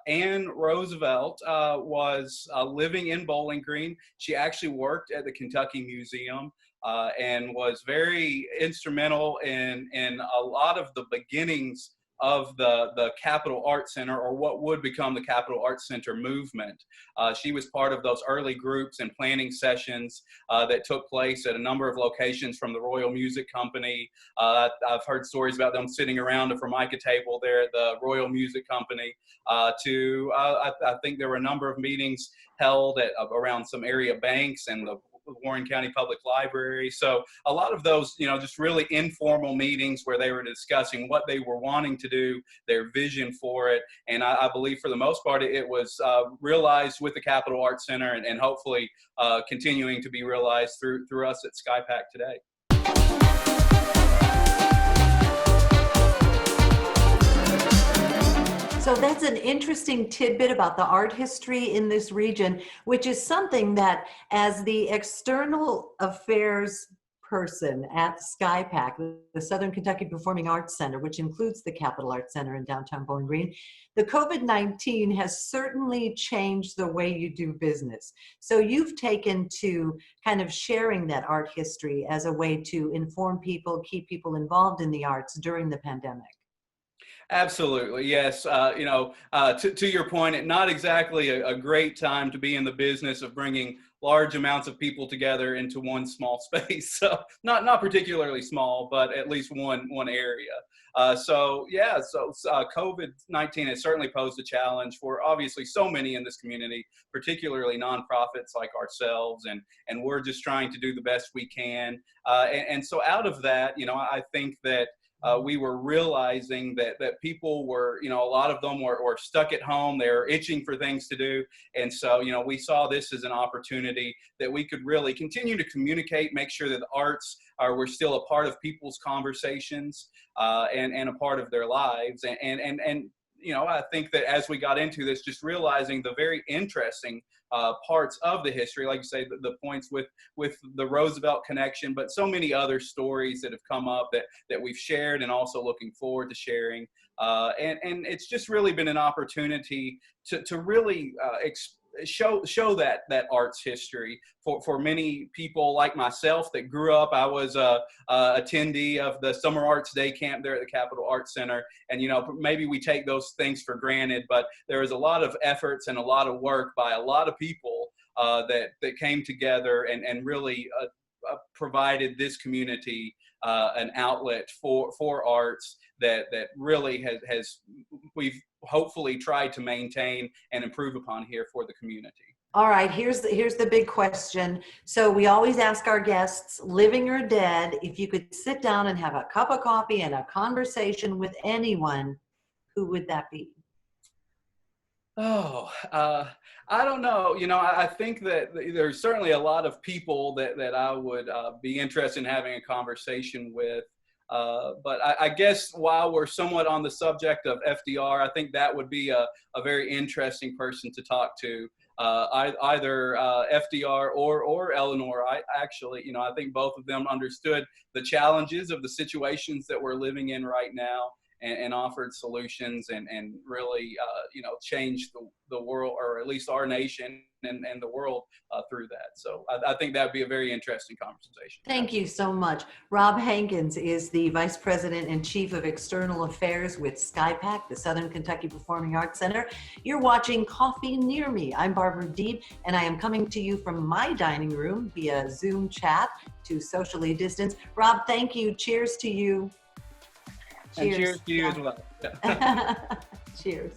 Ann Roosevelt was living in Bowling Green. She actually worked at the Kentucky Museum and was very instrumental in a lot of the beginnings of the Capitol Art Center, or what would become the Capitol Art Center movement. She was part of those early groups and planning sessions that took place at a number of locations, from the Royal Music Company. I've heard stories about them sitting around a Formica table there at the Royal Music Company, I think there were a number of meetings held at around some area banks and the Warren County Public Library. So a lot of those, just really informal meetings where they were discussing what they were wanting to do, their vision for it. And I believe for the most part, it was realized with the Capitol Art Center, and hopefully continuing to be realized through us at SkyPack today. So that's an interesting tidbit about the art history in this region, which is something that, as the external affairs person at SkyPack, the Southern Kentucky Performing Arts Center, which includes the Capitol Art Center in downtown Bowling Green, the COVID-19 has certainly changed the way you do business. So you've taken to kind of sharing that art history as a way to inform people, keep people involved in the arts during the pandemic. Absolutely, yes. To your point, not exactly a great time to be in the business of bringing large amounts of people together into one small space. So not particularly small, but at least one area. COVID-19 has certainly posed a challenge for obviously so many in this community, particularly nonprofits like ourselves, and we're just trying to do the best we can. And so out of that, I think that we were realizing that people were, a lot of them were stuck at home. They were itching for things to do. And so, we saw this as an opportunity that we could really continue to communicate, make sure that the arts were still a part of people's conversations and a part of their lives. And I think that as we got into this, just realizing the very interesting parts of the history, like you say, the points with the Roosevelt connection, but so many other stories that have come up that we've shared and also looking forward to sharing. And it's just really been an opportunity to really show that arts history for many people like myself that grew up. I was a attendee of the Summer Arts Day Camp there at the Capitol Art Center, and maybe we take those things for granted, but there was a lot of efforts and a lot of work by a lot of people that came together and really provided this community an outlet for arts that really has we've hopefully tried to maintain and improve upon here for the community. All right, here's the big question. So we always ask our guests, living or dead, if you could sit down and have a cup of coffee and a conversation with anyone, who would that be? Oh, I don't know. I think that there's certainly a lot of people that I would be interested in having a conversation with. But I guess while we're somewhat on the subject of FDR, I think that would be a very interesting person to talk to. Either FDR or Eleanor. I think both of them understood the challenges of the situations that we're living in right now, and offered solutions and really changed the world, or at least our nation and the world through that. So I think that would be a very interesting conversation. Thank you so much. Rob Hankins is the Vice President and Chief of External Affairs with SkyPack, the Southern Kentucky Performing Arts Center. You're watching Coffee Near Me. I'm Barbara Deeb, and I am coming to you from my dining room via Zoom chat to socially distance. Rob, thank you. Cheers to you. Cheers. And cheers to you as well. Cheers.